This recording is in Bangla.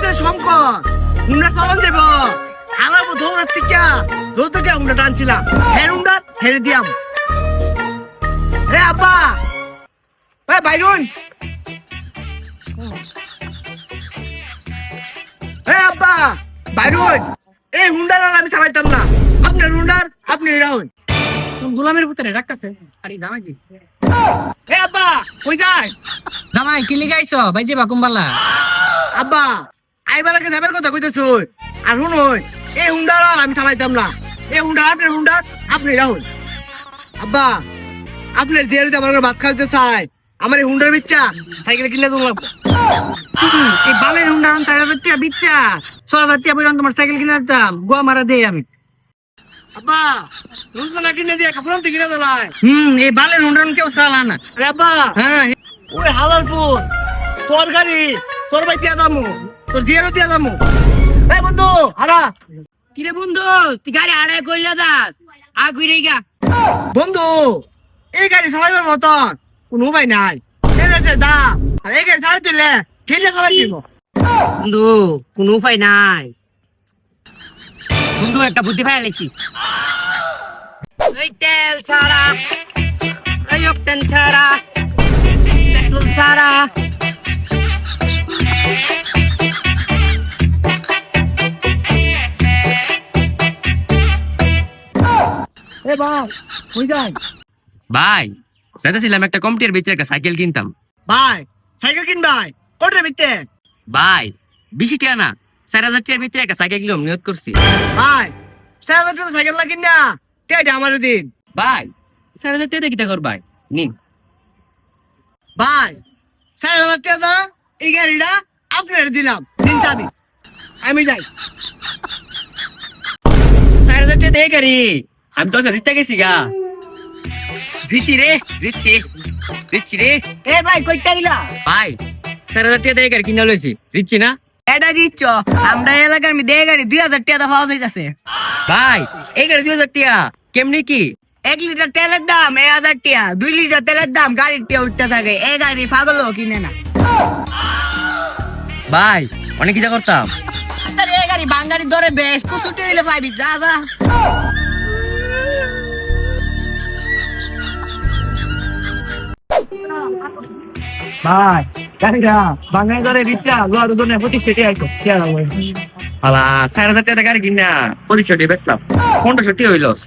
যে সংকট হুন্ডা চালান যাব হালার পর দৌড়ার থেকে যৌতুকে হুন্ডা টানছিলাম হের হুন্ডা হেরে দিয়াম রে আব্বা বাইরুন আব্বা বাইরুন এই হুন্ডার আর আমি চালাইতাম না আপনার হুন্ডার আপনি রাহুন গোলামের ভিতরে রাখতেছে আরে জামাই কি আব্বা কই যায় জামাই কি লিগাইছো ভাই যে বাকুমবালা আব্বা আইবার আগে যাবার কথা কইতেছো আর শুনুন এই হুন্ডার আর আমি চালাইতাম না এই হুন্ডার আপনার হুন্ডার আপনি রাহুন আব্বা আপনার যে আমার ভাত খাইতে চাই আমার এই হুন্ডার বিচ্চা সাইকেল কিনলে তো লাগবে এই বালের হুন্ডা 4000 টাকা বিচ্চা 6000 টাকা বইরান তোমার সাইকেল কিনে দিতাম গোয়া মারা দেই আমি আব্বা রোজ না কিনে দিয়ে কাপড় তো কিনে দিলাই এই বালের হুন্ডা কেউ চালা না আরে আব্বা হ্যাঁ ওই হালাল ফুল তোর গাড়ি তোর ভাই দিয়া দামু তোর জিয়ারও দিয়া দামু এই বন্ধু হারা কিরে বন্ধু তুই গাড়ি আড়াই কইলা দাস আ কইরে গা বন্ধু এই গাড়ি চালাইবার মতন কোন উপায় নাই এই যে দাম আর এই গাড়ি চালাই দিলে ঠেলে চালাই দিব বন্ধু কোনো উপায় নাই বন্ধু একটা বুদ্ধি পাইছি এই তেল ছাড়া এই অক্টেন ছাড়া পেট্রোল ছাড়া এ ভাই কই যাই ভাই চাইতেছিলাম একটা কম্পিউটার বেচে একটা সাইকেল কিনতাম ভাই সাইকেল কিন ভাই কোটরে বিতে ভাই বেশি টাকা না 4000 টাকার ভিতরে একটা সাইকেল কিনলাম নিয়ত করছি ভাই সাইকেল তো সাইকেল লাগিন না টেডা আমার দিন ভাই 4000 টাকা কিটা কর ভাই নিন ভাই 4000 টাকা এই গাড়িটা আপনার দিলাম তিন চাবি আমি যাই 4000 টাকা দেই গাড়ি আমি তো জিতে গেছি গা জিতছি রে এ ভাই কইটা দিলা ভাই 4000 টাকা দেই গাড়ি কিনা লইছি জিতছি না এটা দিচ্ছ আমরা এলাকার আমি দে গাড়ি 2000 টাকা পাওয়া যাইতাছে ভাই এই গাড়ি 2000 টাকা কেমনি কি 1 লিটার তেলের দাম 1000 টাকা 2 লিটার তেলের দাম গাড়ির টিয়া উঠতে থাকে এই গাড়ি পাগল কিনে না ভাই অনেক কিছু করতাম আরে এই গাড়ি বাঙ্গারি ধরে বেশ কুসুটি হইলে পাইবি যা যা ভাই গাড়িটা বাঙ্গারি ধরে বিচ্চা লোয়ার ওজনে 25 টাকা আইতো কি আর আলা 4000 টাকা গাড়ি কিনা 25 টাকা বেচলাম 1500 টাকা হইলস